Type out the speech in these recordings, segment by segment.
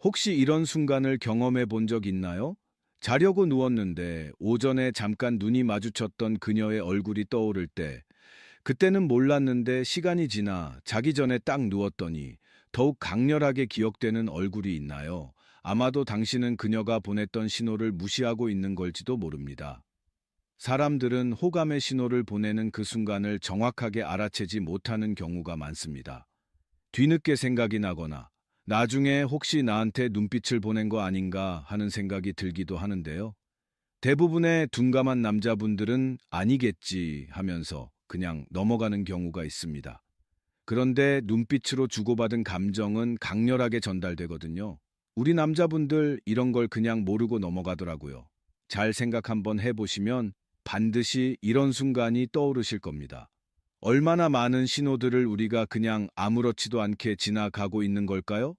혹시 이런 순간을 경험해 본 적 있나요? 자려고 누웠는데 오전에 잠깐 눈이 마주쳤던 그녀의 얼굴이 떠오를 때, 그때는 몰랐는데 시간이 지나 자기 전에 딱 누웠더니 더욱 강렬하게 기억되는 얼굴이 있나요? 아마도 당신은 그녀가 보냈던 신호를 무시하고 있는 걸지도 모릅니다. 사람들은 호감의 신호를 보내는 그 순간을 정확하게 알아채지 못하는 경우가 많습니다. 뒤늦게 생각이 나거나 나중에 혹시 나한테 눈빛을 보낸 거 아닌가 하는 생각이 들기도 하는데요. 대부분의 둔감한 남자분들은 아니겠지 하면서 그냥 넘어가는 경우가 있습니다. 그런데 눈빛으로 주고받은 감정은 강렬하게 전달되거든요. 우리 남자분들 이런 걸 그냥 모르고 넘어가더라고요. 잘 생각 한번 해보시면 반드시 이런 순간이 떠오르실 겁니다. 얼마나 많은 신호들을 우리가 그냥 아무렇지도 않게 지나가고 있는 걸까요?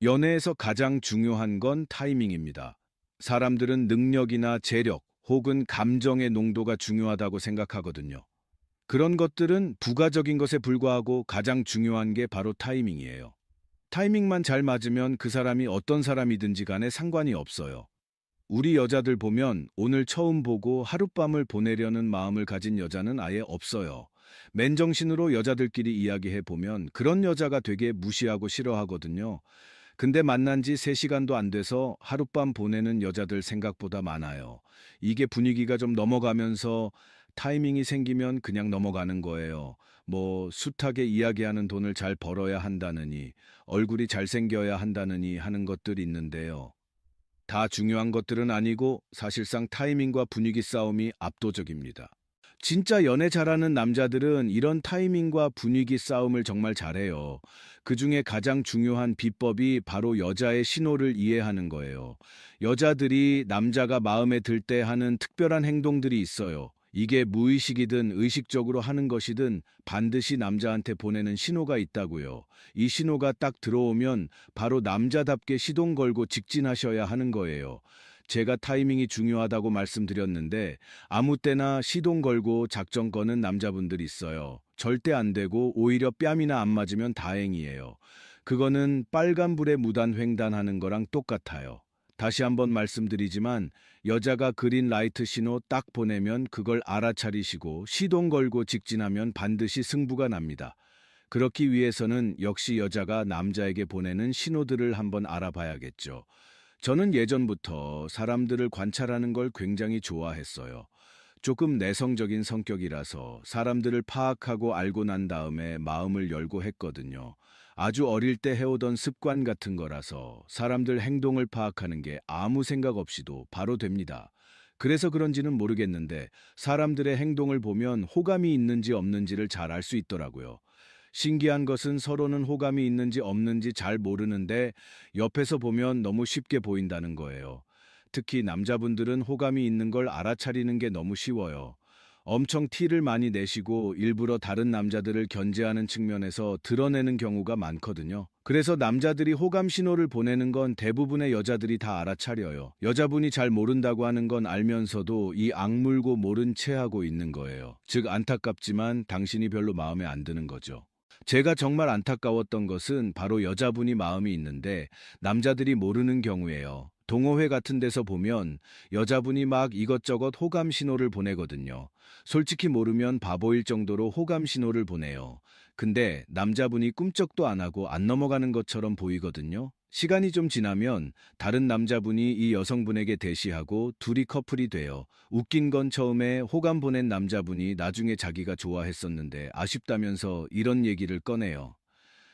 연애에서 가장 중요한 건 타이밍입니다. 사람들은 능력이나 재력 혹은 감정의 농도가 중요하다고 생각하거든요. 그런 것들은 부가적인 것에 불과하고 가장 중요한 게 바로 타이밍이에요. 타이밍만 잘 맞으면 그 사람이 어떤 사람이든지 간에 상관이 없어요. 우리 여자들 보면 오늘 처음 보고 하룻밤을 보내려는 마음을 가진 여자는 아예 없어요. 맨정신으로 여자들끼리 이야기해 보면 그런 여자가 되게 무시하고 싫어하거든요. 근데 만난 지 3시간도 안 돼서 하룻밤 보내는 여자들 생각보다 많아요. 이게 분위기가 좀 넘어가면서 타이밍이 생기면 그냥 넘어가는 거예요. 뭐 숱하게 이야기하는 돈을 잘 벌어야 한다느니, 얼굴이 잘생겨야 한다느니 하는 것들이 있는데요. 다 중요한 것들은 아니고 사실상 타이밍과 분위기 싸움이 압도적입니다. 진짜 연애 잘하는 남자들은 이런 타이밍과 분위기 싸움을 정말 잘해요. 그중에 가장 중요한 비법이 바로 여자의 신호를 이해하는 거예요. 여자들이 남자가 마음에 들 때 하는 특별한 행동들이 있어요. 이게 무의식이든 의식적으로 하는 것이든 반드시 남자한테 보내는 신호가 있다고요. 이 신호가 딱 들어오면 바로 남자답게 시동 걸고 직진하셔야 하는 거예요. 제가 타이밍이 중요하다고 말씀드렸는데 아무 때나 시동 걸고 작전 거는 남자분들 있어요. 절대 안 되고 오히려 뺨이나 안 맞으면 다행이에요. 그거는 빨간불에 무단 횡단하는 거랑 똑같아요. 다시 한번 말씀드리지만 여자가 그린 라이트 신호 딱 보내면 그걸 알아차리시고 시동 걸고 직진하면 반드시 승부가 납니다. 그렇기 위해서는 역시 여자가 남자에게 보내는 신호들을 한번 알아봐야겠죠. 저는 예전부터 사람들을 관찰하는 걸 굉장히 좋아했어요. 조금 내성적인 성격이라서 사람들을 파악하고 알고 난 다음에 마음을 열고 했거든요. 아주 어릴 때 해오던 습관 같은 거라서 사람들 행동을 파악하는 게 아무 생각 없이도 바로 됩니다. 그래서 그런지는 모르겠는데 사람들의 행동을 보면 호감이 있는지 없는지를 잘 알 수 있더라고요. 신기한 것은 서로는 호감이 있는지 없는지 잘 모르는데 옆에서 보면 너무 쉽게 보인다는 거예요. 특히 남자분들은 호감이 있는 걸 알아차리는 게 너무 쉬워요. 엄청 티를 많이 내시고 일부러 다른 남자들을 견제하는 측면에서 드러내는 경우가 많거든요. 그래서 남자들이 호감 신호를 보내는 건 대부분의 여자들이 다 알아차려요. 여자분이 잘 모른다고 하는 건 알면서도 이 악물고 모른 채 하고 있는 거예요. 즉 안타깝지만 당신이 별로 마음에 안 드는 거죠. 제가 정말 안타까웠던 것은 바로 여자분이 마음이 있는데 남자들이 모르는 경우예요. 동호회 같은 데서 보면 여자분이 막 이것저것 호감 신호를 보내거든요. 솔직히 모르면 바보일 정도로 호감 신호를 보내요. 근데 남자분이 꿈쩍도 안 하고 안 넘어가는 것처럼 보이거든요. 시간이 좀 지나면 다른 남자분이 이 여성분에게 대시하고 둘이 커플이 돼요. 웃긴 건 처음에 호감 보낸 남자분이 나중에 자기가 좋아했었는데 아쉽다면서 이런 얘기를 꺼내요.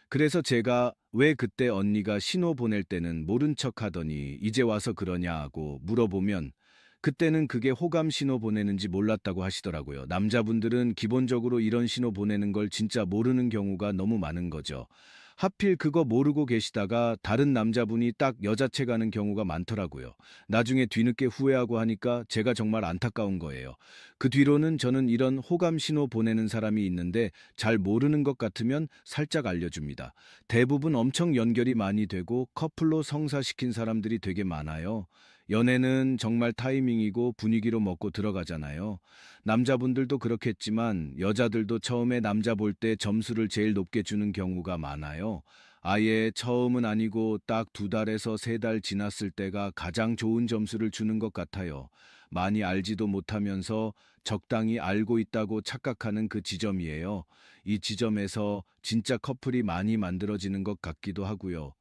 그래서 제가 왜 그때 언니가 신호 보낼 때는 모른 척 하더니 이제 와서 그러냐 하고 물어보면 그때는 그게 호감 신호 보내는지 몰랐다고 하시더라고요. 남자분들은 기본적으로 이런 신호 보내는 걸 진짜 모르는 경우가 너무 많은 거죠. 하필 그거 모르고 계시다가 다른 남자분이 딱 여자채 가는 경우가 많더라고요. 나중에 뒤늦게 후회하고 하니까 제가 정말 안타까운 거예요. 그 뒤로는 저는 이런 호감 신호 보내는 사람이 있는데 잘 모르는 것 같으면 살짝 알려줍니다. 대부분 엄청 연결이 많이 되고 커플로 성사시킨 사람들이 되게 많아요. 연애는 정말 타이밍이고 분위기로 먹고 들어가잖아요. 남자분들도 그렇겠지만 여자들도 처음에 남자 볼 때 점수를 제일 높게 주는 경우가 많아요. 아예 처음은 아니고 딱 2달에서 3달 지났을 때가 가장 좋은 점수를 주는 것 같아요. 많이 알지도 못하면서 적당히 알고 있다고 착각하는 그 지점이에요. 이 지점에서 진짜 커플이 많이 만들어지는 것 같기도 하고요.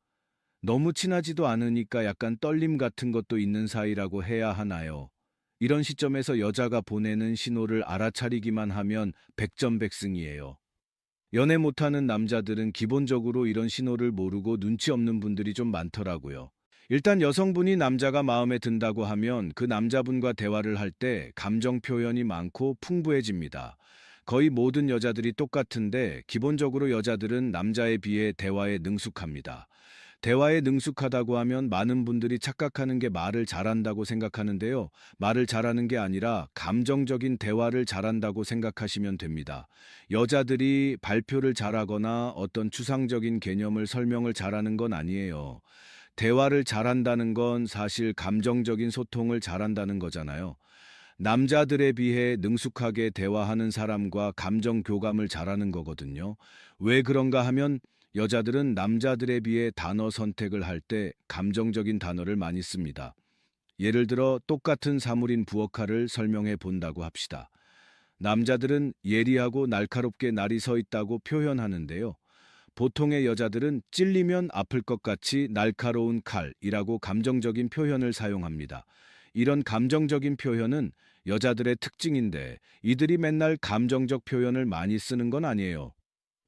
너무 친하지도 않으니까 약간 떨림 같은 것도 있는 사이라고 해야 하나요? 이런 시점에서 여자가 보내는 신호를 알아차리기만 하면 백전백승이에요. 연애 못하는 남자들은 기본적으로 이런 신호를 모르고 눈치 없는 분들이 좀 많더라고요. 일단 여성분이 남자가 마음에 든다고 하면 그 남자분과 대화를 할 때 감정 표현이 많고 풍부해집니다. 거의 모든 여자들이 똑같은데 기본적으로 여자들은 남자에 비해 대화에 능숙합니다. 대화에 능숙하다고 하면 많은 분들이 착각하는 게 말을 잘한다고 생각하는데요. 말을 잘하는 게 아니라 감정적인 대화를 잘한다고 생각하시면 됩니다. 여자들이 발표를 잘하거나 어떤 추상적인 개념을 설명을 잘하는 건 아니에요. 대화를 잘한다는 건 사실 감정적인 소통을 잘한다는 거잖아요. 남자들에 비해 능숙하게 대화하는 사람과 감정 교감을 잘하는 거거든요. 왜 그런가 하면 여자들은 남자들에 비해 단어 선택을 할 때 감정적인 단어를 많이 씁니다. 예를 들어 똑같은 사물인 부엌칼을 설명해 본다고 합시다. 남자들은 예리하고 날카롭게 날이 서 있다고 표현하는데요. 보통의 여자들은 찔리면 아플 것 같이 날카로운 칼이라고 감정적인 표현을 사용합니다. 이런 감정적인 표현은 여자들의 특징인데 이들이 맨날 감정적 표현을 많이 쓰는 건 아니에요.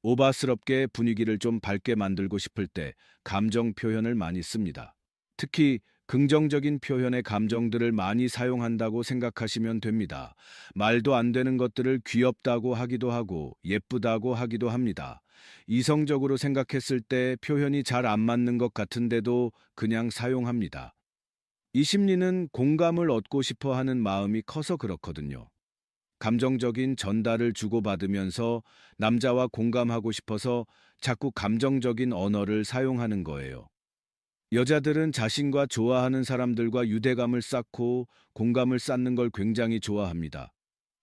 오바스럽게 분위기를 좀 밝게 만들고 싶을 때 감정 표현을 많이 씁니다. 특히 긍정적인 표현의 감정들을 많이 사용한다고 생각하시면 됩니다. 말도 안 되는 것들을 귀엽다고 하기도 하고 예쁘다고 하기도 합니다. 이성적으로 생각했을 때 표현이 잘 안 맞는 것 같은데도 그냥 사용합니다. 이 심리는 공감을 얻고 싶어 하는 마음이 커서 그렇거든요. 감정적인 전달을 주고받으면서 남자와 공감하고 싶어서 자꾸 감정적인 언어를 사용하는 거예요. 여자들은 자신과 좋아하는 사람들과 유대감을 쌓고 공감을 쌓는 걸 굉장히 좋아합니다.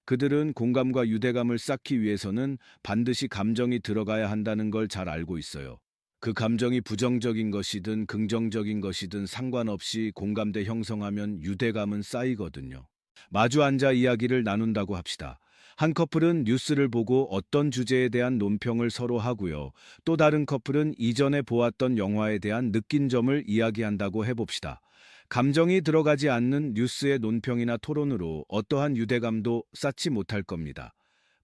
그들은 공감과 유대감을 쌓기 위해서는 반드시 감정이 들어가야 한다는 걸 잘 알고 있어요. 그 감정이 부정적인 것이든 긍정적인 것이든 상관없이 공감대 형성하면 유대감은 쌓이거든요. 마주 앉아 이야기를 나눈다고 합시다. 한 커플은 뉴스를 보고 어떤 주제에 대한 논평을 서로 하고요. 또 다른 커플은 이전에 보았던 영화에 대한 느낀 점을 이야기한다고 해봅시다. 감정이 들어가지 않는 뉴스의 논평이나 토론으로 어떠한 유대감도 쌓지 못할 겁니다.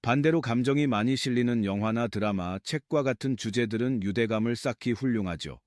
반대로 감정이 많이 실리는 영화나 드라마, 책과 같은 주제들은 유대감을 쌓기 훌륭하죠.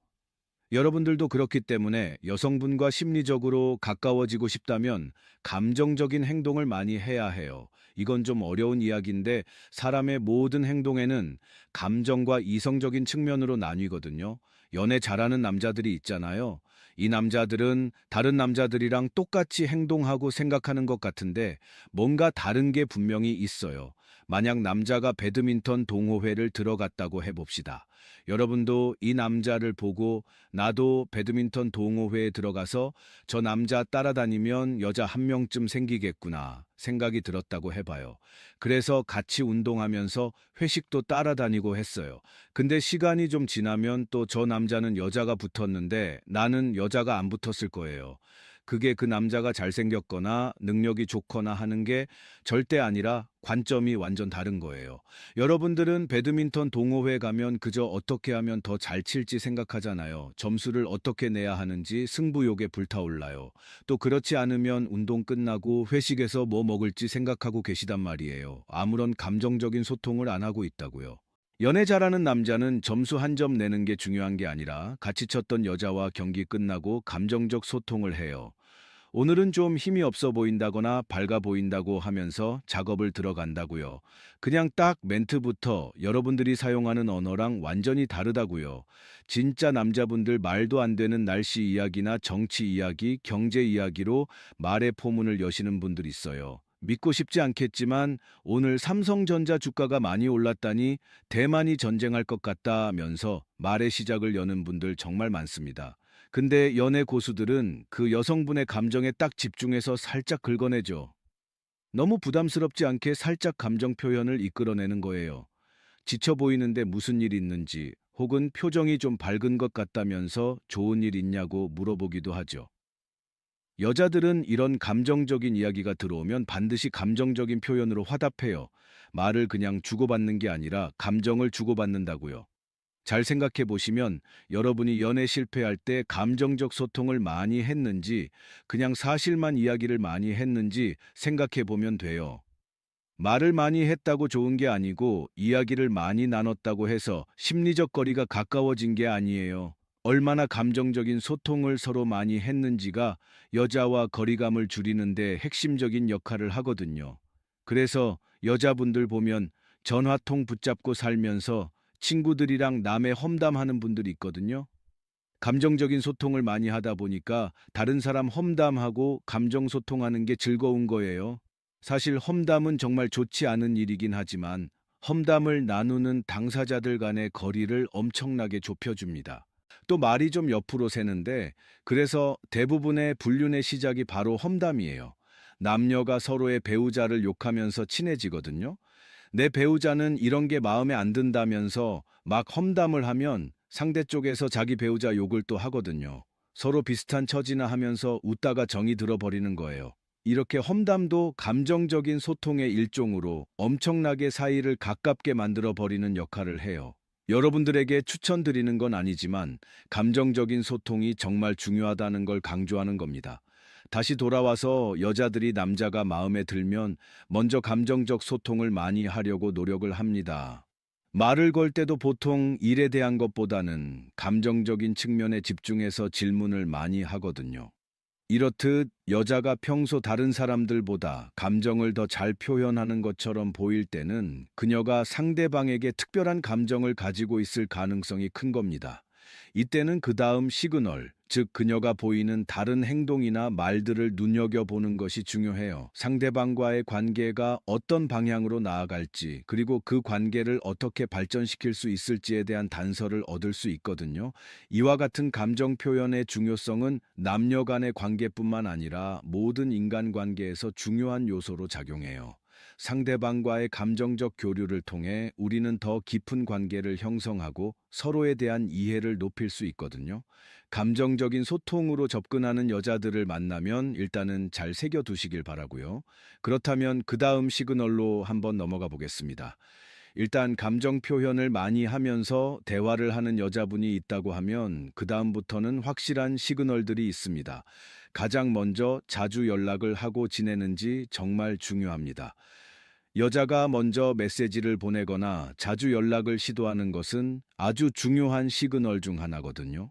여러분들도 그렇기 때문에 여성분과 심리적으로 가까워지고 싶다면 감정적인 행동을 많이 해야 해요. 이건 좀 어려운 이야기인데 사람의 모든 행동에는 감정과 이성적인 측면으로 나뉘거든요. 연애 잘하는 남자들이 있잖아요. 이 남자들은 다른 남자들이랑 똑같이 행동하고 생각하는 것 같은데 뭔가 다른 게 분명히 있어요. 만약 남자가 배드민턴 동호회를 들어갔다고 해봅시다. 여러분도 이 남자를 보고 나도 배드민턴 동호회에 들어가서 저 남자 따라다니면 여자 한 명쯤 생기겠구나 생각이 들었다고 해봐요. 그래서 같이 운동하면서 회식도 따라다니고 했어요. 근데 시간이 좀 지나면 또 저 남자는 여자가 붙었는데 나는 여자가 안 붙었을 거예요. 그게 그 남자가 잘생겼거나 능력이 좋거나 하는 게 절대 아니라 관점이 완전 다른 거예요. 여러분들은 배드민턴 동호회 가면 그저 어떻게 하면 더 잘 칠지 생각하잖아요. 점수를 어떻게 내야 하는지 승부욕에 불타올라요. 또 그렇지 않으면 운동 끝나고 회식에서 뭐 먹을지 생각하고 계시단 말이에요. 아무런 감정적인 소통을 안 하고 있다고요. 연애 잘하는 남자는 점수 한 점 내는 게 중요한 게 아니라 같이 쳤던 여자와 경기 끝나고 감정적 소통을 해요. 오늘은 좀 힘이 없어 보인다거나 밝아 보인다고 하면서 작업을 들어간다고요. 그냥 딱 멘트부터 여러분들이 사용하는 언어랑 완전히 다르다고요. 진짜 남자분들 말도 안 되는 날씨 이야기나 정치 이야기, 경제 이야기로 말의 포문을 여시는 분들 있어요. 믿고 싶지 않겠지만 오늘 삼성전자 주가가 많이 올랐다니 대만이 전쟁할 것 같다면서 말의 시작을 여는 분들 정말 많습니다. 근데 연애 고수들은 그 여성분의 감정에 딱 집중해서 살짝 긁어내죠. 너무 부담스럽지 않게 살짝 감정 표현을 이끌어내는 거예요. 지쳐 보이는데 무슨 일 있는지, 혹은 표정이 좀 밝은 것 같다면서 좋은 일 있냐고 물어보기도 하죠. 여자들은 이런 감정적인 이야기가 들어오면 반드시 감정적인 표현으로 화답해요. 말을 그냥 주고받는 게 아니라 감정을 주고받는다고요. 잘 생각해 보시면 여러분이 연애 실패할 때 감정적 소통을 많이 했는지, 그냥 사실만 이야기를 많이 했는지 생각해 보면 돼요. 말을 많이 했다고 좋은 게 아니고 이야기를 많이 나눴다고 해서 심리적 거리가 가까워진 게 아니에요. 얼마나 감정적인 소통을 서로 많이 했는지가 여자와 거리감을 줄이는데 핵심적인 역할을 하거든요. 그래서 여자분들 보면 전화통 붙잡고 살면서 친구들이랑 남의 험담하는 분들이 있거든요. 감정적인 소통을 많이 하다 보니까 다른 사람 험담하고 감정 소통하는 게 즐거운 거예요. 사실 험담은 정말 좋지 않은 일이긴 하지만 험담을 나누는 당사자들 간의 거리를 엄청나게 좁혀줍니다. 또 말이 좀 옆으로 새는데, 그래서 대부분의 불륜의 시작이 바로 험담이에요. 남녀가 서로의 배우자를 욕하면서 친해지거든요. 내 배우자는 이런 게 마음에 안 든다면서 막 험담을 하면 상대 쪽에서 자기 배우자 욕을 또 하거든요. 서로 비슷한 처지나 하면서 웃다가 정이 들어버리는 거예요. 이렇게 험담도 감정적인 소통의 일종으로 엄청나게 사이를 가깝게 만들어 버리는 역할을 해요. 여러분들에게 추천드리는 건 아니지만 감정적인 소통이 정말 중요하다는 걸 강조하는 겁니다. 다시 돌아와서 여자들이 남자가 마음에 들면 먼저 감정적 소통을 많이 하려고 노력을 합니다. 말을 걸 때도 보통 일에 대한 것보다는 감정적인 측면에 집중해서 질문을 많이 하거든요. 이렇듯 여자가 평소 다른 사람들보다 감정을 더 잘 표현하는 것처럼 보일 때는 그녀가 상대방에게 특별한 감정을 가지고 있을 가능성이 큰 겁니다. 이때는 그 다음 시그널, 즉 그녀가 보이는 다른 행동이나 말들을 눈여겨보는 것이 중요해요. 상대방과의 관계가 어떤 방향으로 나아갈지, 그리고 그 관계를 어떻게 발전시킬 수 있을지에 대한 단서를 얻을 수 있거든요. 이와 같은 감정 표현의 중요성은 남녀 간의 관계뿐만 아니라 모든 인간관계에서 중요한 요소로 작용해요. 상대방과의 감정적 교류를 통해 우리는 더 깊은 관계를 형성하고 서로에 대한 이해를 높일 수 있거든요. 감정적인 소통으로 접근하는 여자들을 만나면 일단은 잘 새겨두시길 바라고요. 그렇다면 그 다음 시그널로 한번 넘어가 보겠습니다. 일단 감정 표현을 많이 하면서 대화를 하는 여자분이 있다고 하면 그 다음부터는 확실한 시그널들이 있습니다. 가장 먼저 자주 연락을 하고 지내는지 정말 중요합니다. 여자가 먼저 메시지를 보내거나 자주 연락을 시도하는 것은 아주 중요한 시그널 중 하나거든요.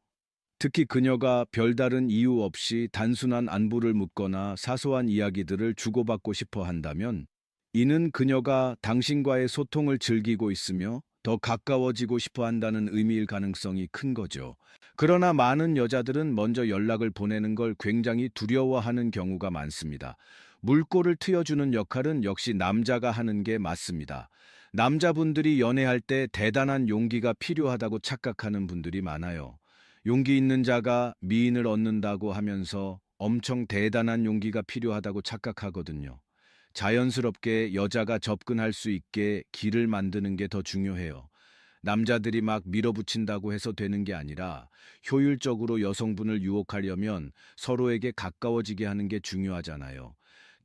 특히 그녀가 별다른 이유 없이 단순한 안부를 묻거나 사소한 이야기들을 주고받고 싶어 한다면, 이는 그녀가 당신과의 소통을 즐기고 있으며 더 가까워지고 싶어 한다는 의미일 가능성이 큰 거죠. 그러나 많은 여자들은 먼저 연락을 보내는 걸 굉장히 두려워하는 경우가 많습니다. 물꼬를 트여주는 역할은 역시 남자가 하는 게 맞습니다. 남자분들이 연애할 때 대단한 용기가 필요하다고 착각하는 분들이 많아요. 용기 있는 자가 미인을 얻는다고 하면서 엄청 대단한 용기가 필요하다고 착각하거든요. 자연스럽게 여자가 접근할 수 있게 길을 만드는 게 더 중요해요. 남자들이 막 밀어붙인다고 해서 되는 게 아니라 효율적으로 여성분을 유혹하려면 서로에게 가까워지게 하는 게 중요하잖아요.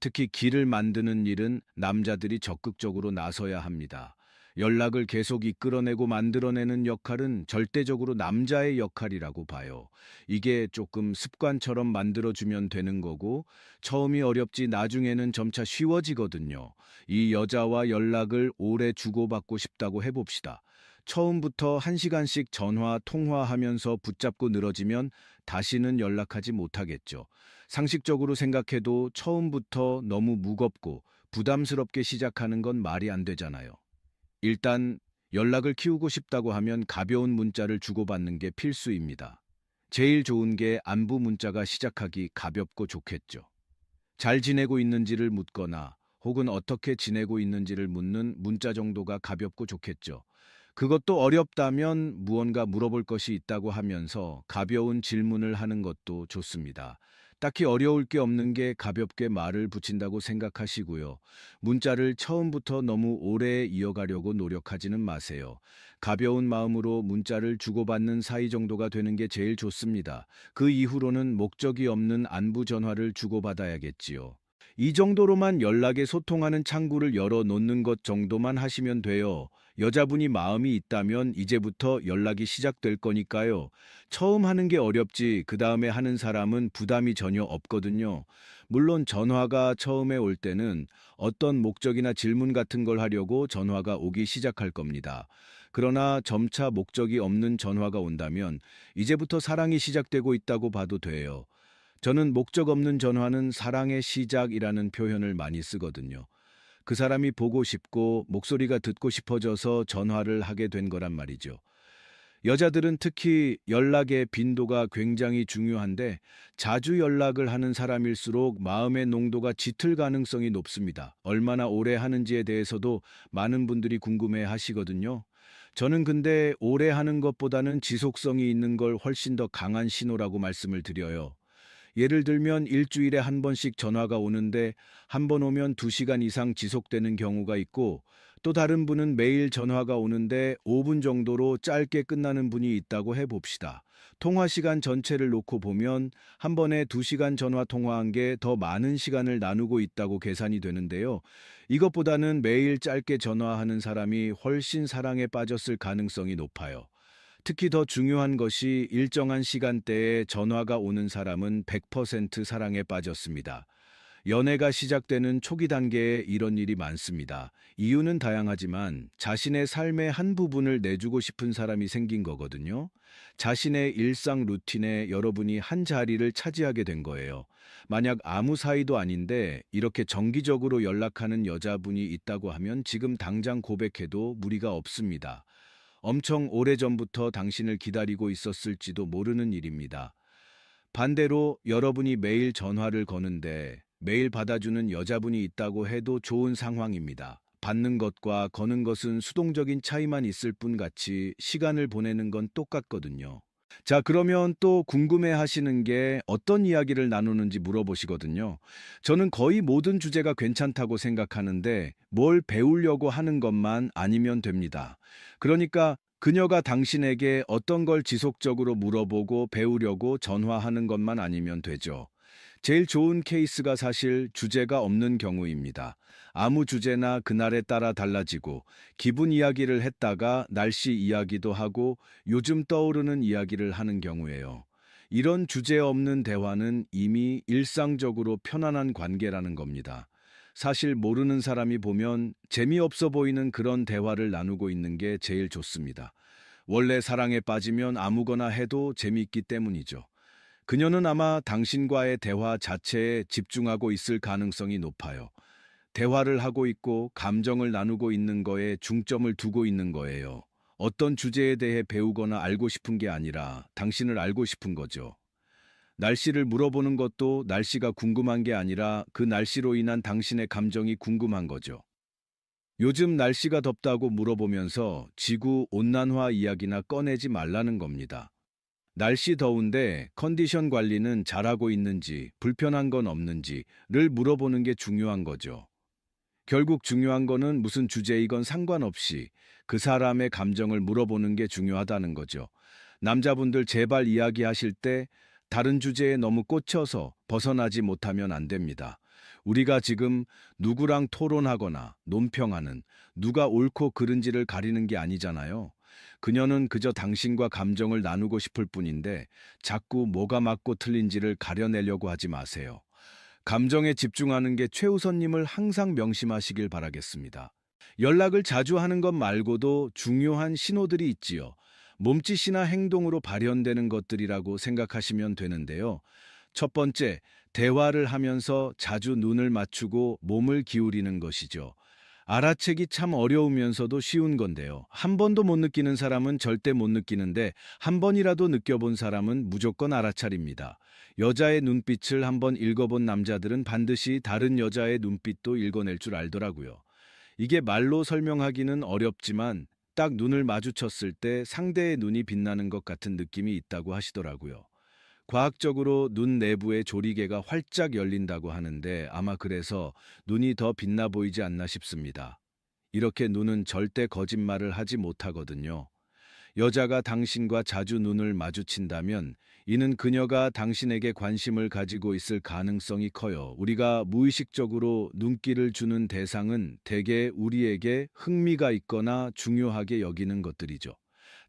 특히 길을 만드는 일은 남자들이 적극적으로 나서야 합니다. 연락을 계속 이끌어내고 만들어내는 역할은 절대적으로 남자의 역할이라고 봐요. 이게 조금 습관처럼 만들어주면 되는 거고, 처음이 어렵지 나중에는 점차 쉬워지거든요. 이 여자와 연락을 오래 주고받고 싶다고 해봅시다. 처음부터 1시간씩 전화, 통화하면서 붙잡고 늘어지면 다시는 연락하지 못하겠죠. 상식적으로 생각해도 처음부터 너무 무겁고 부담스럽게 시작하는 건 말이 안 되잖아요. 일단 연락을 키우고 싶다고 하면 가벼운 문자를 주고받는 게 필수입니다. 제일 좋은 게 안부 문자가 시작하기 가볍고 좋겠죠. 잘 지내고 있는지를 묻거나 혹은 어떻게 지내고 있는지를 묻는 문자 정도가 가볍고 좋겠죠. 그것도 어렵다면 무언가 물어볼 것이 있다고 하면서 가벼운 질문을 하는 것도 좋습니다. 딱히 어려울 게 없는 게 가볍게 말을 붙인다고 생각하시고요. 문자를 처음부터 너무 오래 이어가려고 노력하지는 마세요. 가벼운 마음으로 문자를 주고받는 사이 정도가 되는 게 제일 좋습니다. 그 이후로는 목적이 없는 안부 전화를 주고받아야겠지요. 이 정도로만 연락에 소통하는 창구를 열어 놓는 것 정도만 하시면 돼요. 여자분이 마음이 있다면 이제부터 연락이 시작될 거니까요. 처음 하는 게 어렵지 그 다음에 하는 사람은 부담이 전혀 없거든요. 물론 전화가 처음에 올 때는 어떤 목적이나 질문 같은 걸 하려고 전화가 오기 시작할 겁니다. 그러나 점차 목적이 없는 전화가 온다면 이제부터 사랑이 시작되고 있다고 봐도 돼요. 저는 목적 없는 전화는 사랑의 시작이라는 표현을 많이 쓰거든요. 그 사람이 보고 싶고 목소리가 듣고 싶어져서 전화를 하게 된 거란 말이죠. 여자들은 특히 연락의 빈도가 굉장히 중요한데 자주 연락을 하는 사람일수록 마음의 농도가 짙을 가능성이 높습니다. 얼마나 오래 하는지에 대해서도 많은 분들이 궁금해 하시거든요. 저는 근데 오래 하는 것보다는 지속성이 있는 걸 훨씬 더 강한 신호라고 말씀을 드려요. 예를 들면 일주일에 한 번씩 전화가 오는데 한 번 오면 2시간 이상 지속되는 경우가 있고 또 다른 분은 매일 전화가 오는데 5분 정도로 짧게 끝나는 분이 있다고 해봅시다. 통화 시간 전체를 놓고 보면 한 번에 2시간 전화 통화한 게 더 많은 시간을 나누고 있다고 계산이 되는데요. 이것보다는 매일 짧게 전화하는 사람이 훨씬 사랑에 빠졌을 가능성이 높아요. 특히 더 중요한 것이 일정한 시간대에 전화가 오는 사람은 100% 사랑에 빠졌습니다. 연애가 시작되는 초기 단계에 이런 일이 많습니다. 이유는 다양하지만 자신의 삶의 한 부분을 내주고 싶은 사람이 생긴 거거든요. 자신의 일상 루틴에 여러분이 한 자리를 차지하게 된 거예요. 만약 아무 사이도 아닌데 이렇게 정기적으로 연락하는 여자분이 있다고 하면 지금 당장 고백해도 무리가 없습니다. 엄청 오래전부터 당신을 기다리고 있었을지도 모르는 일입니다. 반대로 여러분이 매일 전화를 거는데 매일 받아주는 여자분이 있다고 해도 좋은 상황입니다. 받는 것과 거는 것은 수동적인 차이만 있을 뿐 같이 시간을 보내는 건 똑같거든요. 자, 그러면 또 궁금해 하시는 게 어떤 이야기를 나누는지 물어보시거든요. 저는 거의 모든 주제가 괜찮다고 생각하는데 뭘 배우려고 하는 것만 아니면 됩니다. 그러니까 그녀가 당신에게 어떤 걸 지속적으로 물어보고 배우려고 전화하는 것만 아니면 되죠. 제일 좋은 케이스가 사실 주제가 없는 경우입니다. 아무 주제나 그날에 따라 달라지고 기분 이야기를 했다가 날씨 이야기도 하고 요즘 떠오르는 이야기를 하는 경우예요. 이런 주제 없는 대화는 이미 일상적으로 편안한 관계라는 겁니다. 사실 모르는 사람이 보면 재미없어 보이는 그런 대화를 나누고 있는 게 제일 좋습니다. 원래 사랑에 빠지면 아무거나 해도 재미있기 때문이죠. 그녀는 아마 당신과의 대화 자체에 집중하고 있을 가능성이 높아요. 대화를 하고 있고 감정을 나누고 있는 거에 중점을 두고 있는 거예요. 어떤 주제에 대해 배우거나 알고 싶은 게 아니라 당신을 알고 싶은 거죠. 날씨를 물어보는 것도 날씨가 궁금한 게 아니라 그 날씨로 인한 당신의 감정이 궁금한 거죠. 요즘 날씨가 덥다고 물어보면서 지구 온난화 이야기나 꺼내지 말라는 겁니다. 날씨 더운데 컨디션 관리는 잘하고 있는지, 불편한 건 없는지를 물어보는 게 중요한 거죠. 결국 중요한 거는 무슨 주제이건 상관없이 그 사람의 감정을 물어보는 게 중요하다는 거죠. 남자분들 제발 이야기하실 때 다른 주제에 너무 꽂혀서 벗어나지 못하면 안 됩니다. 우리가 지금 누구랑 토론하거나 논평하는 누가 옳고 그른지를 가리는 게 아니잖아요. 그녀는 그저 당신과 감정을 나누고 싶을 뿐인데 자꾸 뭐가 맞고 틀린지를 가려내려고 하지 마세요. 감정에 집중하는 게 최우선임을 항상 명심하시길 바라겠습니다. 연락을 자주 하는 것 말고도 중요한 신호들이 있지요. 몸짓이나 행동으로 발현되는 것들이라고 생각하시면 되는데요. 첫 번째, 대화를 하면서 자주 눈을 맞추고 몸을 기울이는 것이죠. 알아채기 참 어려우면서도 쉬운 건데요. 한 번도 못 느끼는 사람은 절대 못 느끼는데 한 번이라도 느껴본 사람은 무조건 알아차립니다. 여자의 눈빛을 한번 읽어본 남자들은 반드시 다른 여자의 눈빛도 읽어낼 줄 알더라고요. 이게 말로 설명하기는 어렵지만 딱 눈을 마주쳤을 때 상대의 눈이 빛나는 것 같은 느낌이 있다고 하시더라고요. 과학적으로 눈 내부의 조리개가 활짝 열린다고 하는데 아마 그래서 눈이 더 빛나 보이지 않나 싶습니다. 이렇게 눈은 절대 거짓말을 하지 못하거든요. 여자가 당신과 자주 눈을 마주친다면 이는 그녀가 당신에게 관심을 가지고 있을 가능성이 커요. 우리가 무의식적으로 눈길을 주는 대상은 대개 우리에게 흥미가 있거나 중요하게 여기는 것들이죠.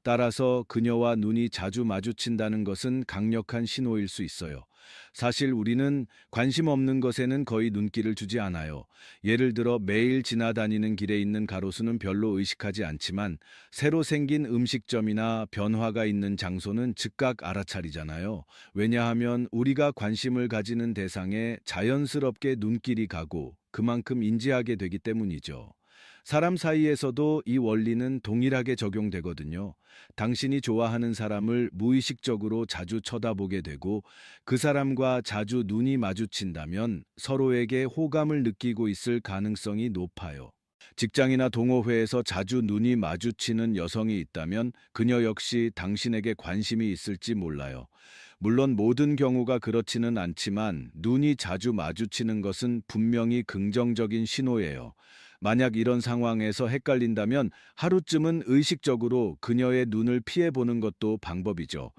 따라서 그녀와 눈이 자주 마주친다는 것은 강력한 신호일 수 있어요. 사실 우리는 관심 없는 것에는 거의 눈길을 주지 않아요. 예를 들어 매일 지나다니는 길에 있는 가로수는 별로 의식하지 않지만 새로 생긴 음식점이나 변화가 있는 장소는 즉각 알아차리잖아요. 왜냐하면 우리가 관심을 가지는 대상에 자연스럽게 눈길이 가고 그만큼 인지하게 되기 때문이죠. 사람 사이에서도 이 원리는 동일하게 적용되거든요. 당신이 좋아하는 사람을 무의식적으로 자주 쳐다보게 되고 그 사람과 자주 눈이 마주친다면 서로에게 호감을 느끼고 있을 가능성이 높아요. 직장이나 동호회에서 자주 눈이 마주치는 여성이 있다면 그녀 역시 당신에게 관심이 있을지 몰라요. 물론 모든 경우가 그렇지는 않지만 눈이 자주 마주치는 것은 분명히 긍정적인 신호예요. 만약 이런 상황에서 헷갈린다면 하루쯤은 의식적으로 그녀의 눈을 피해보는 것도 방법이죠.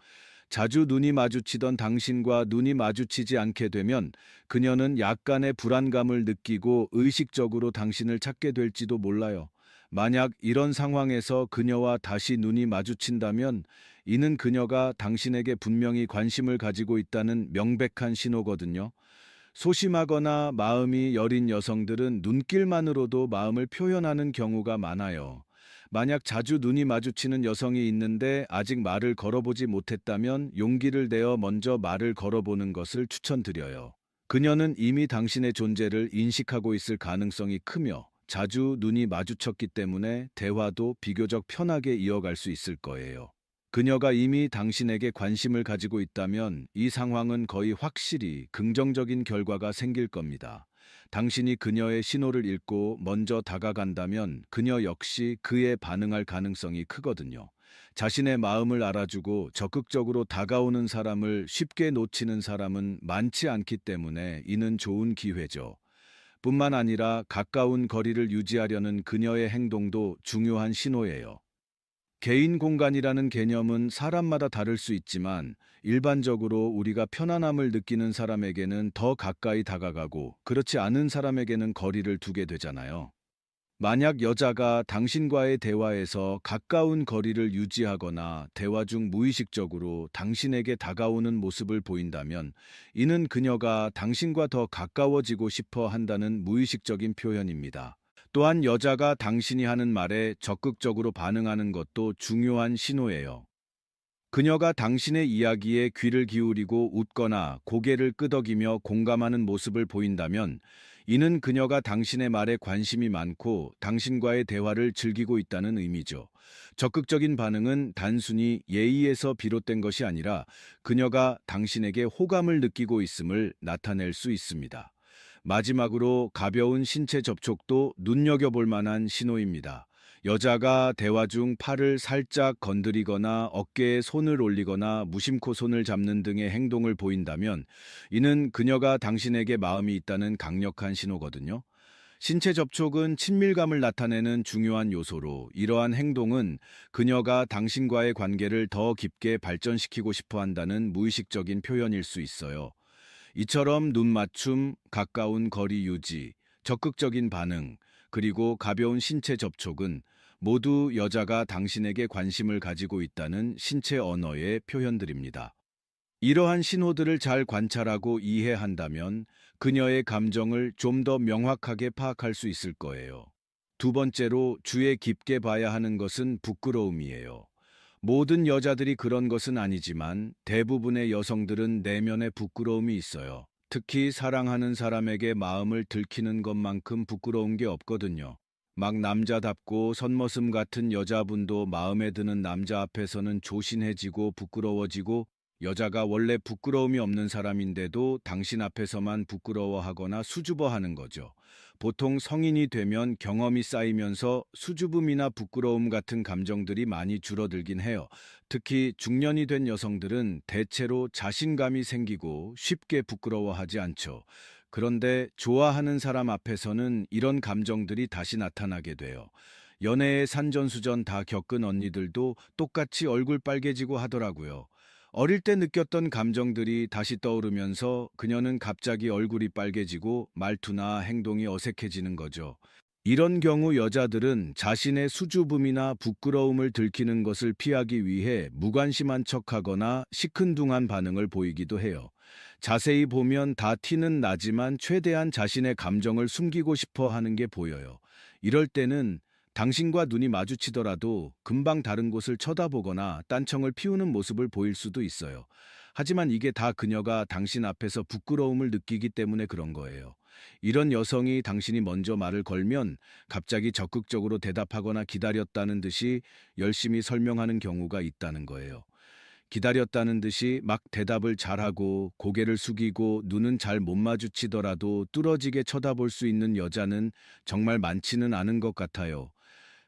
자주 눈이 마주치던 당신과 눈이 마주치지 않게 되면 그녀는 약간의 불안감을 느끼고 의식적으로 당신을 찾게 될지도 몰라요. 만약 이런 상황에서 그녀와 다시 눈이 마주친다면 이는 그녀가 당신에게 분명히 관심을 가지고 있다는 명백한 신호거든요. 소심하거나 마음이 여린 여성들은 눈길만으로도 마음을 표현하는 경우가 많아요. 만약 자주 눈이 마주치는 여성이 있는데 아직 말을 걸어보지 못했다면 용기를 내어 먼저 말을 걸어보는 것을 추천드려요. 그녀는 이미 당신의 존재를 인식하고 있을 가능성이 크며 자주 눈이 마주쳤기 때문에 대화도 비교적 편하게 이어갈 수 있을 거예요. 그녀가 이미 당신에게 관심을 가지고 있다면 이 상황은 거의 확실히 긍정적인 결과가 생길 겁니다. 당신이 그녀의 신호를 읽고 먼저 다가간다면 그녀 역시 그에 반응할 가능성이 크거든요. 자신의 마음을 알아주고 적극적으로 다가오는 사람을 쉽게 놓치는 사람은 많지 않기 때문에 이는 좋은 기회죠. 뿐만 아니라 가까운 거리를 유지하려는 그녀의 행동도 중요한 신호예요. 개인 공간이라는 개념은 사람마다 다를 수 있지만 일반적으로 우리가 편안함을 느끼는 사람에게는 더 가까이 다가가고 그렇지 않은 사람에게는 거리를 두게 되잖아요. 만약 여자가 당신과의 대화에서 가까운 거리를 유지하거나 대화 중 무의식적으로 당신에게 다가오는 모습을 보인다면 이는 그녀가 당신과 더 가까워지고 싶어 한다는 무의식적인 표현입니다. 또한 여자가 당신이 하는 말에 적극적으로 반응하는 것도 중요한 신호예요. 그녀가 당신의 이야기에 귀를 기울이고 웃거나 고개를 끄덕이며 공감하는 모습을 보인다면 이는 그녀가 당신의 말에 관심이 많고 당신과의 대화를 즐기고 있다는 의미죠. 적극적인 반응은 단순히 예의에서 비롯된 것이 아니라 그녀가 당신에게 호감을 느끼고 있음을 나타낼 수 있습니다. 마지막으로 가벼운 신체 접촉도 눈여겨볼 만한 신호입니다. 여자가 대화 중 팔을 살짝 건드리거나 어깨에 손을 올리거나 무심코 손을 잡는 등의 행동을 보인다면 이는 그녀가 당신에게 마음이 있다는 강력한 신호거든요. 신체 접촉은 친밀감을 나타내는 중요한 요소로 이러한 행동은 그녀가 당신과의 관계를 더 깊게 발전시키고 싶어 한다는 무의식적인 표현일 수 있어요. 이처럼 눈 맞춤, 가까운 거리 유지, 적극적인 반응, 그리고 가벼운 신체 접촉은 모두 여자가 당신에게 관심을 가지고 있다는 신체 언어의 표현들입니다. 이러한 신호들을 잘 관찰하고 이해한다면 그녀의 감정을 좀 더 명확하게 파악할 수 있을 거예요. 두 번째로 주의 깊게 봐야 하는 것은 부끄러움이에요. 모든 여자들이 그런 것은 아니지만 대부분의 여성들은 내면에 부끄러움이 있어요. 특히 사랑하는 사람에게 마음을 들키는 것만큼 부끄러운 게 없거든요. 막 남자답고 선머슴 같은 여자분도 마음에 드는 남자 앞에서는 조신해지고 부끄러워지고 여자가 원래 부끄러움이 없는 사람인데도 당신 앞에서만 부끄러워하거나 수줍어하는 거죠. 보통 성인이 되면 경험이 쌓이면서 수줍음이나 부끄러움 같은 감정들이 많이 줄어들긴 해요. 특히 중년이 된 여성들은 대체로 자신감이 생기고 쉽게 부끄러워하지 않죠. 그런데 좋아하는 사람 앞에서는 이런 감정들이 다시 나타나게 돼요. 연애의 산전수전 다 겪은 언니들도 똑같이 얼굴 빨개지고 하더라고요. 어릴 때 느꼈던 감정들이 다시 떠오르면서 그녀는 갑자기 얼굴이 빨개지고 말투나 행동이 어색해지는 거죠. 이런 경우 여자들은 자신의 수줍음이나 부끄러움을 들키는 것을 피하기 위해 무관심한 척하거나 시큰둥한 반응을 보이기도 해요. 자세히 보면 다 티는 나지만 최대한 자신의 감정을 숨기고 싶어 하는 게 보여요. 이럴 때는 당신과 눈이 마주치더라도 금방 다른 곳을 쳐다보거나 딴청을 피우는 모습을 보일 수도 있어요. 하지만 이게 다 그녀가 당신 앞에서 부끄러움을 느끼기 때문에 그런 거예요. 이런 여성이 당신이 먼저 말을 걸면 갑자기 적극적으로 대답하거나 기다렸다는 듯이 열심히 설명하는 경우가 있다는 거예요. 기다렸다는 듯이 막 대답을 잘하고 고개를 숙이고 눈은 잘 못 마주치더라도 뚫어지게 쳐다볼 수 있는 여자는 정말 많지는 않은 것 같아요.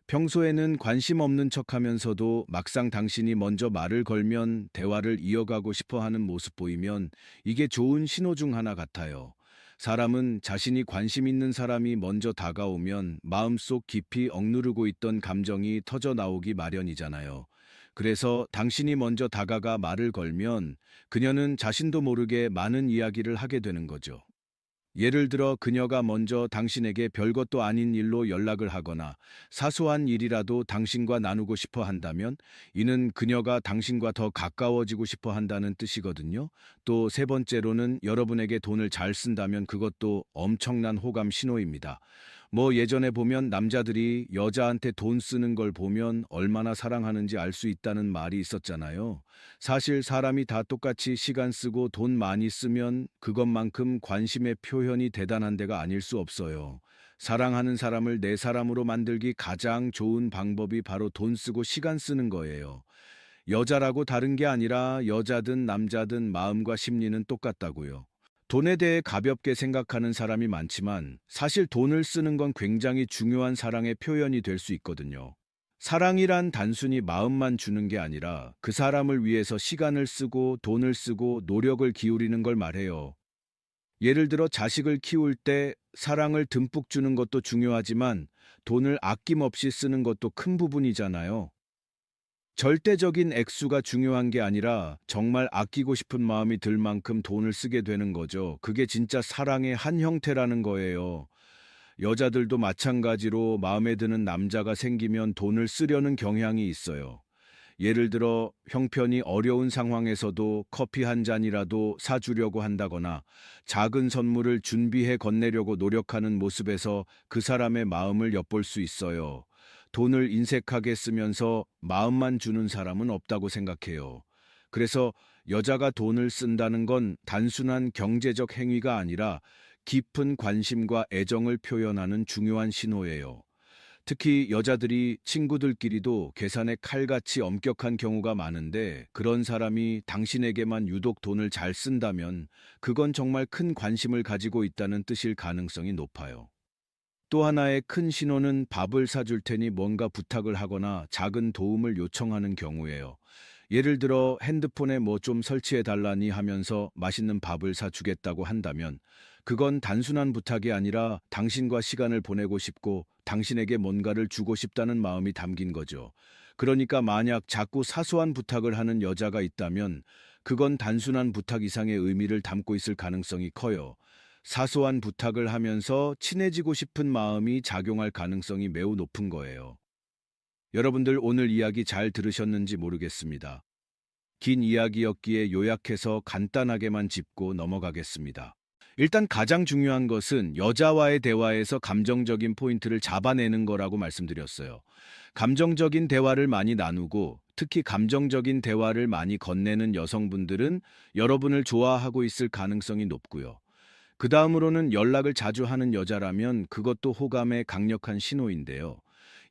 평소에는 관심 없는 척하면서도 막상 당신이 먼저 말을 걸면 대화를 이어가고 싶어 하는 모습 보이면 이게 좋은 신호 중 하나 같아요. 사람은 자신이 관심 있는 사람이 먼저 다가오면 마음속 깊이 억누르고 있던 감정이 터져 나오기 마련이잖아요. 그래서 당신이 먼저 다가가 말을 걸면 그녀는 자신도 모르게 많은 이야기를 하게 되는 거죠. 예를 들어 그녀가 먼저 당신에게 별것도 아닌 일로 연락을 하거나 사소한 일이라도 당신과 나누고 싶어 한다면 이는 그녀가 당신과 더 가까워지고 싶어 한다는 뜻이거든요. 또 세 번째로는 여러분에게 돈을 잘 쓴다면 그것도 엄청난 호감 신호입니다. 예전에 보면 남자들이 여자한테 돈 쓰는 걸 보면 얼마나 사랑하는지 알 수 있다는 말이 있었잖아요. 사실 사람이 다 똑같이 시간 쓰고 돈 많이 쓰면 그것만큼 관심의 표현이 대단한 데가 아닐 수 없어요. 사랑하는 사람을 내 사람으로 만들기 가장 좋은 방법이 바로 돈 쓰고 시간 쓰는 거예요. 여자라고 다른 게 아니라 여자든 남자든 마음과 심리는 똑같다고요. 돈에 대해 가볍게 생각하는 사람이 많지만 사실 돈을 쓰는 건 굉장히 중요한 사랑의 표현이 될 수 있거든요. 사랑이란 단순히 마음만 주는 게 아니라 그 사람을 위해서 시간을 쓰고 돈을 쓰고 노력을 기울이는 걸 말해요. 예를 들어 자식을 키울 때 사랑을 듬뿍 주는 것도 중요하지만 돈을 아낌없이 쓰는 것도 큰 부분이잖아요. 절대적인 액수가 중요한 게 아니라 정말 아끼고 싶은 마음이 들 만큼 돈을 쓰게 되는 거죠. 그게 진짜 사랑의 한 형태라는 거예요. 여자들도 마찬가지로 마음에 드는 남자가 생기면 돈을 쓰려는 경향이 있어요. 예를 들어 형편이 어려운 상황에서도 커피 한 잔이라도 사주려고 한다거나 작은 선물을 준비해 건네려고 노력하는 모습에서 그 사람의 마음을 엿볼 수 있어요. 돈을 인색하게 쓰면서 마음만 주는 사람은 없다고 생각해요. 그래서 여자가 돈을 쓴다는 건 단순한 경제적 행위가 아니라 깊은 관심과 애정을 표현하는 중요한 신호예요. 특히 여자들이 친구들끼리도 계산에 칼같이 엄격한 경우가 많은데 그런 사람이 당신에게만 유독 돈을 잘 쓴다면 그건 정말 큰 관심을 가지고 있다는 뜻일 가능성이 높아요. 또 하나의 큰 신호는 밥을 사줄 테니 뭔가 부탁을 하거나 작은 도움을 요청하는 경우예요. 예를 들어 핸드폰에 뭐 좀 설치해 달라니 하면서 맛있는 밥을 사주겠다고 한다면 그건 단순한 부탁이 아니라 당신과 시간을 보내고 싶고 당신에게 뭔가를 주고 싶다는 마음이 담긴 거죠. 그러니까 만약 자꾸 사소한 부탁을 하는 여자가 있다면 그건 단순한 부탁 이상의 의미를 담고 있을 가능성이 커요. 사소한 부탁을 하면서 친해지고 싶은 마음이 작용할 가능성이 매우 높은 거예요. 여러분들 오늘 이야기 잘 들으셨는지 모르겠습니다. 긴 이야기였기에 요약해서 간단하게만 짚고 넘어가겠습니다. 일단 가장 중요한 것은 여자와의 대화에서 감정적인 포인트를 잡아내는 거라고 말씀드렸어요. 감정적인 대화를 많이 나누고 특히 감정적인 대화를 많이 건네는 여성분들은 여러분을 좋아하고 있을 가능성이 높고요. 그 다음으로는 연락을 자주 하는 여자라면 그것도 호감의 강력한 신호인데요.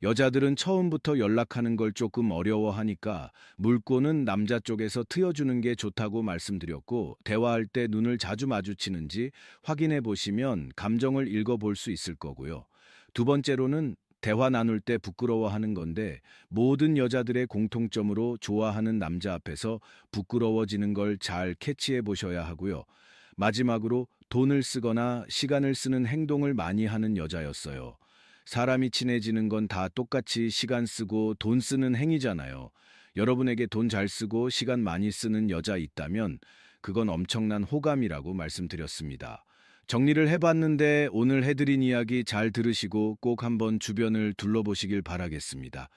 여자들은 처음부터 연락하는 걸 조금 어려워하니까 물꼬는 남자 쪽에서 트여주는 게 좋다고 말씀드렸고, 대화할 때 눈을 자주 마주치는지 확인해 보시면 감정을 읽어볼 수 있을 거고요. 두 번째로는 대화 나눌 때 부끄러워하는 건데, 모든 여자들의 공통점으로 좋아하는 남자 앞에서 부끄러워지는 걸 잘 캐치해 보셔야 하고요. 마지막으로 돈을 쓰거나 시간을 쓰는 행동을 많이 하는 여자였어요. 사람이 친해지는 건 다 똑같이 시간 쓰고 돈 쓰는 행위잖아요. 여러분에게 돈 잘 쓰고 시간 많이 쓰는 여자 있다면 그건 엄청난 호감이라고 말씀드렸습니다. 정리를 해봤는데 오늘 해드린 이야기 잘 들으시고 꼭 한번 주변을 둘러보시길 바라겠습니다.